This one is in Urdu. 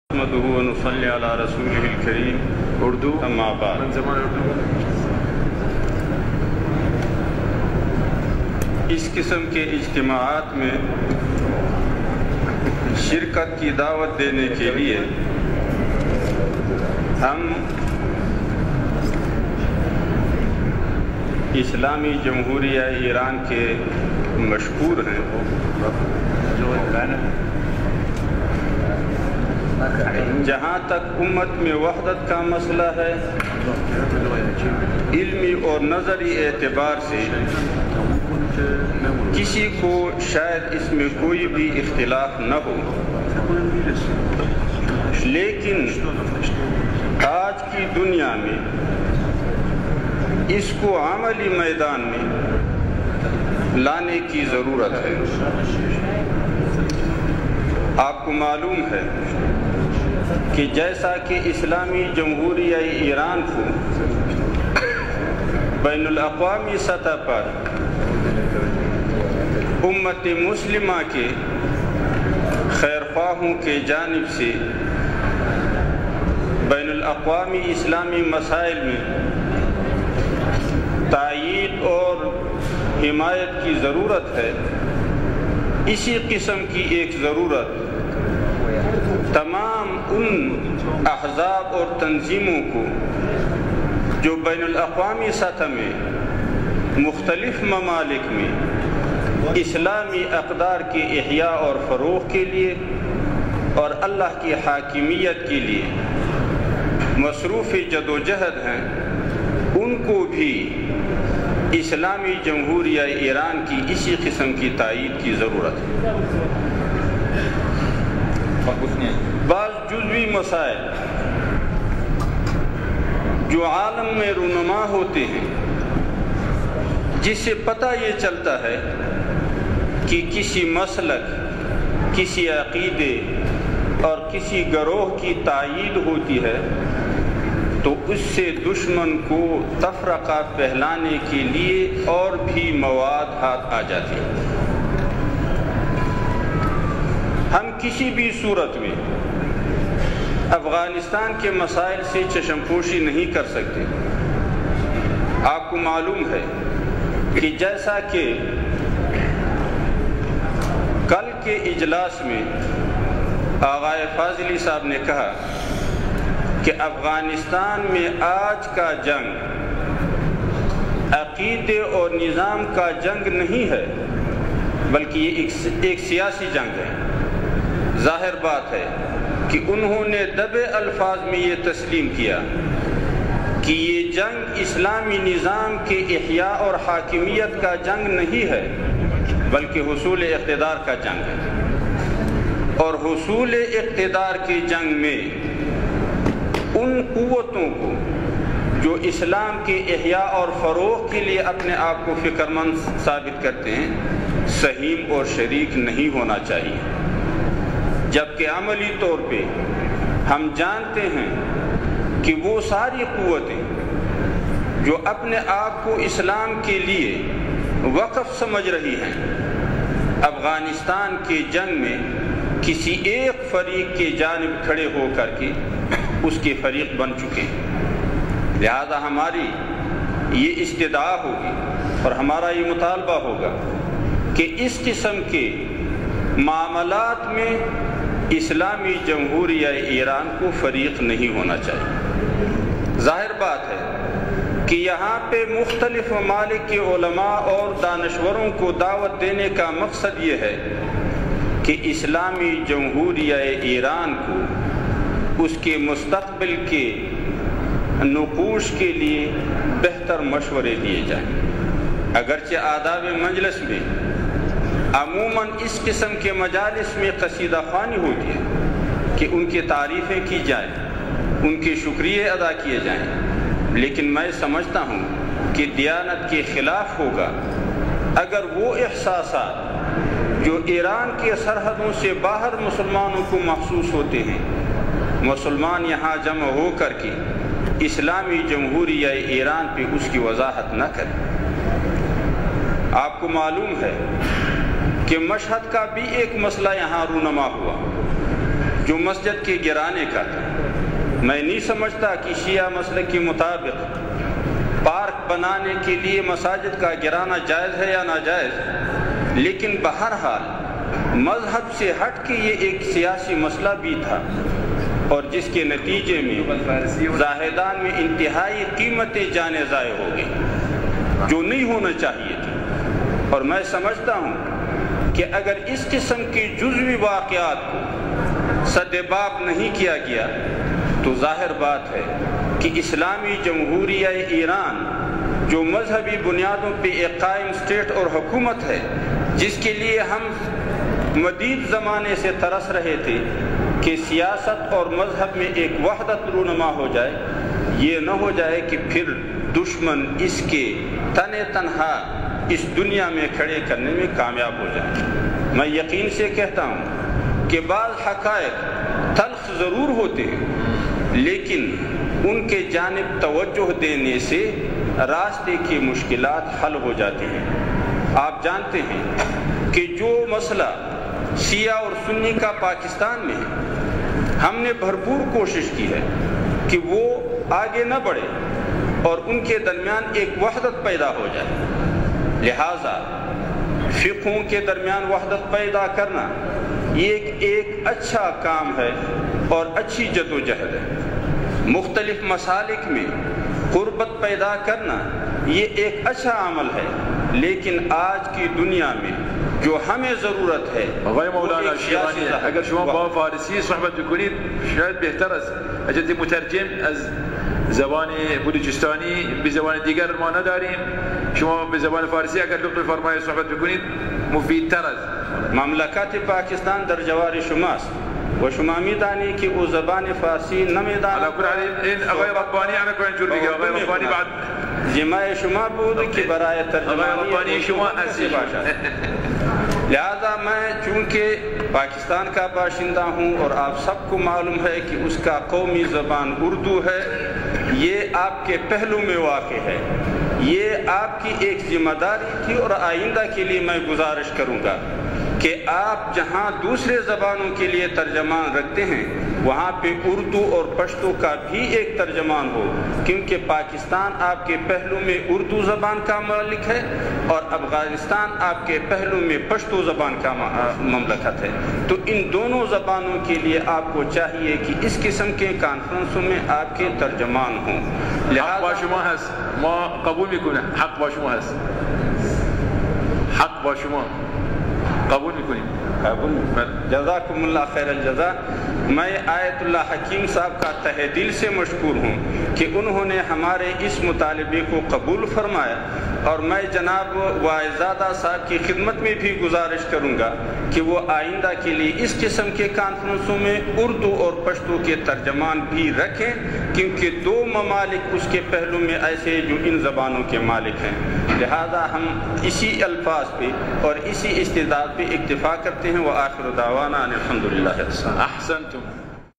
نحمده ونصلي على رسوله الكريم اردو اما بعد اس قسم کے اجتماعات میں شرکت کی دعوت دینے کے لیے ہم اسلامی جمہوریہ ایران کے مشکور ہیں جہاں تک امت میں وحدت کا مسئلہ ہے، علمی اور نظری اعتبار سے کسی کو شاید اس میں کوئی بھی اختلاف نہ ہو، لیکن آج کی دنیا میں اس کو عملی میدان میں لانے کی ضرورت ہے۔ آپ کو معلوم ہے کہ جیسا کہ اسلامی جمہوریہ ایران کو بین الاقوامی سطح پر امت مسلمہ کے خیر خواہوں کے جانب سے بین الاقوامی اسلامی مسائل میں تائید اور حمایت کی ضرورت ہے، اسی قسم کی ایک ضرورت تمام ان احزاب اور تنظیموں کو جو بین الاقوامی سطح میں مختلف ممالک میں اسلامی اقدار کے احیاء اور فروغ کے لیے اور اللہ کی حاکمیت کے لیے مصروف جدوجہد ہیں، ان کو بھی اسلامی جمہوریہ ایران کی اسی قسم کی تائید کی ضرورت ہے۔ بعض جزوی مسائل جو عالم میں رونما ہوتے ہیں، جس سے پتہ یہ چلتا ہے کہ کسی مسلک، کسی عقیدے اور کسی گروہ کی تائید ہوتی ہے، تو اس سے دشمن کو تفرقہ پھیلانے کے لیے اور بھی مواد ہاتھ آ جاتی ہے۔ ہم کسی بھی صورت میں افغانستان کے مسائل سے چشم پوشی نہیں کر سکتے۔ آپ کو معلوم ہے کہ جیسا کہ کل کے اجلاس میں آغائے فاضلی صاحب نے کہا کہ افغانستان میں آج کا جنگ عقیدے اور نظام کا جنگ نہیں ہے، بلکہ یہ ایک سیاسی جنگ ہے۔ ظاہر بات ہے کہ انہوں نے دبے الفاظ میں یہ تسلیم کیا کہ یہ جنگ اسلامی نظام کے احیاء اور حاکمیت کا جنگ نہیں ہے، بلکہ حصول اقتدار کا جنگ ہے، اور حصول اقتدار کی جنگ میں ان قوتوں کو جو اسلام کے احیاء اور فروغ کے لیے اپنے آپ کو فکر مند ثابت کرتے ہیں، سہیم اور شریک نہیں ہونا چاہیے، جبکہ عملی طور پہ ہم جانتے ہیں کہ وہ ساری قوتیں جو اپنے آپ کو اسلام کے لیے وقف سمجھ رہی ہیں، افغانستان کے جنگ میں کسی ایک فریق کے جانب کھڑے ہو کر کے اس کے فریق بن چکے ہیں۔ لہذا ہماری یہ استدعا ہوگی اور ہمارا یہ مطالبہ ہوگا کہ اس قسم کے معاملات میں اسلامی جمہوریہ ایران کو فریق نہیں ہونا چاہیے۔ ظاہر بات ہے کہ یہاں پہ مختلف ممالک کے علماء اور دانشوروں کو دعوت دینے کا مقصد یہ ہے کہ اسلامی جمہوریہ ایران کو اس کے مستقبل کے نقوش کے لیے بہتر مشورے دیے جائیں۔ اگرچہ آداب مجلس میں عموماً اس قسم کے مجالس میں قصیدہ خوانی ہوتی ہے کہ ان کی تعریفیں کی جائیں، ان کے شکریہ ادا کیے جائیں، لیکن میں سمجھتا ہوں کہ دیانت کے خلاف ہوگا اگر وہ احساسات جو ایران کے سرحدوں سے باہر مسلمانوں کو محسوس ہوتے ہیں، مسلمان یہاں جمع ہو کر کے اسلامی جمہوریہ ایران پہ اس کی وضاحت نہ کریں۔ آپ کو معلوم ہے کہ مشہد کا بھی ایک مسئلہ یہاں رونما ہوا، جو مسجد کے گرانے کا تھا۔ میں نہیں سمجھتا کہ شیعہ مسلک کے مطابق پارک بنانے کے لیے مساجد کا گرانا جائز ہے یا ناجائز، لیکن بہرحال مذہب سے ہٹ کے یہ ایک سیاسی مسئلہ بھی تھا، اور جس کے نتیجے میں زاہدان میں انتہائی قیمتیں جانیں ضائع ہو گئی جو نہیں ہونا چاہیے تھی۔ اور میں سمجھتا ہوں کہ اگر اس قسم کے جزوی واقعات کو سدباب نہیں کیا گیا تو ظاہر بات ہے کہ اسلامی جمہوریہ ایران جو مذہبی بنیادوں پہ ایک قائم اسٹیٹ اور حکومت ہے، جس کے لیے ہم مدید زمانے سے ترس رہے تھے کہ سیاست اور مذہب میں ایک وحدت رونما ہو جائے، یہ نہ ہو جائے کہ پھر دشمن اس کے تنے تنہا اس دنیا میں کھڑے کرنے میں کامیاب ہو جائے۔ میں یقین سے کہتا ہوں کہ بعض حقائق تلخ ضرور ہوتے ہیں، لیکن ان کے جانب توجہ دینے سے راستے کی مشکلات حل ہو جاتی ہیں۔ آپ جانتے ہیں کہ جو مسئلہ شیعہ اور سنی کا پاکستان میں ہے، ہم نے بھرپور کوشش کی ہے کہ وہ آگے نہ بڑھے اور ان کے درمیان ایک وحدت پیدا ہو جائے۔ لہٰذا فقہوں کے درمیان وحدت پیدا کرنا یہ ایک اچھا کام ہے اور اچھی جدوجہد ہے۔ مختلف مسالک میں قربت پیدا کرنا یہ ایک اچھا عمل ہے، لیکن آج کی دنیا میں جو ہمیں ضرورت ہے آقای مولانا شیرانی، اگر شما با فارسی صحبت بکنید شاید بهتر است. اجازه مترجم از زبان بلوچستانی به زبان دیگر ما نداریم، شما به زبان فارسی اگر لطف فرمایید صحبت بکنید مفیدتر است. مملکت پاکستان در جوار شماست و شما میدانی که او زبان فارسی نمیداند. علی کل حال این آقای ربانی انا کوین جور بگه، آقای ربانی بعد جماع شما بود که برای ترجمانی آقای ربانی شما اصلی لہذا میں چونکہ پاکستان کا باشندہ ہوں اور آپ سب کو معلوم ہے کہ اس کا قومی زبان اردو ہے، یہ آپ کے پہلو میں واقع ہے، یہ آپ کی ایک ذمہ داری تھی، اور آئندہ کے لیے میں گزارش کروں گا کہ آپ جہاں دوسرے زبانوں کے لیے ترجمان رکھتے ہیں وہاں پہ اردو اور پشتو کا بھی ایک ترجمان ہو، کیونکہ پاکستان آپ کے پہلو میں اردو زبان کا مالک ہے اور افغانستان آپ کے پہلو میں پشتو زبان کا مملکت ہے۔ تو ان دونوں زبانوں کے لیے آپ کو چاہیے کہ اس قسم کے کانفرنسوں میں آپ کے ترجمان ہوں۔ حق با شما هست، ما قبول میکنیم، حق با شما هست، حق با شما قبول میکنیم. جزاکم اللہ خیر الجزا۔ میں آیت اللہ حکیم صاحب کا تہ دل سے مشکور ہوں کہ انہوں نے ہمارے اس مطالبے کو قبول فرمایا، اور میں جناب واعظادہ صاحب کی خدمت میں بھی گزارش کروں گا کہ وہ آئندہ کے لیے اس قسم کے کانفرنسوں میں اردو اور پشتو کے ترجمان بھی رکھیں، کیونکہ دو ممالک اس کے پہلو میں ایسے جو ان زبانوں کے مالک ہیں۔ لہذا ہم اسی الفاظ پہ اور اسی استعداد پہ اکتفا کرتے ہیں۔ وآخر دعوانا ان الحمدللہ۔ احسنتم.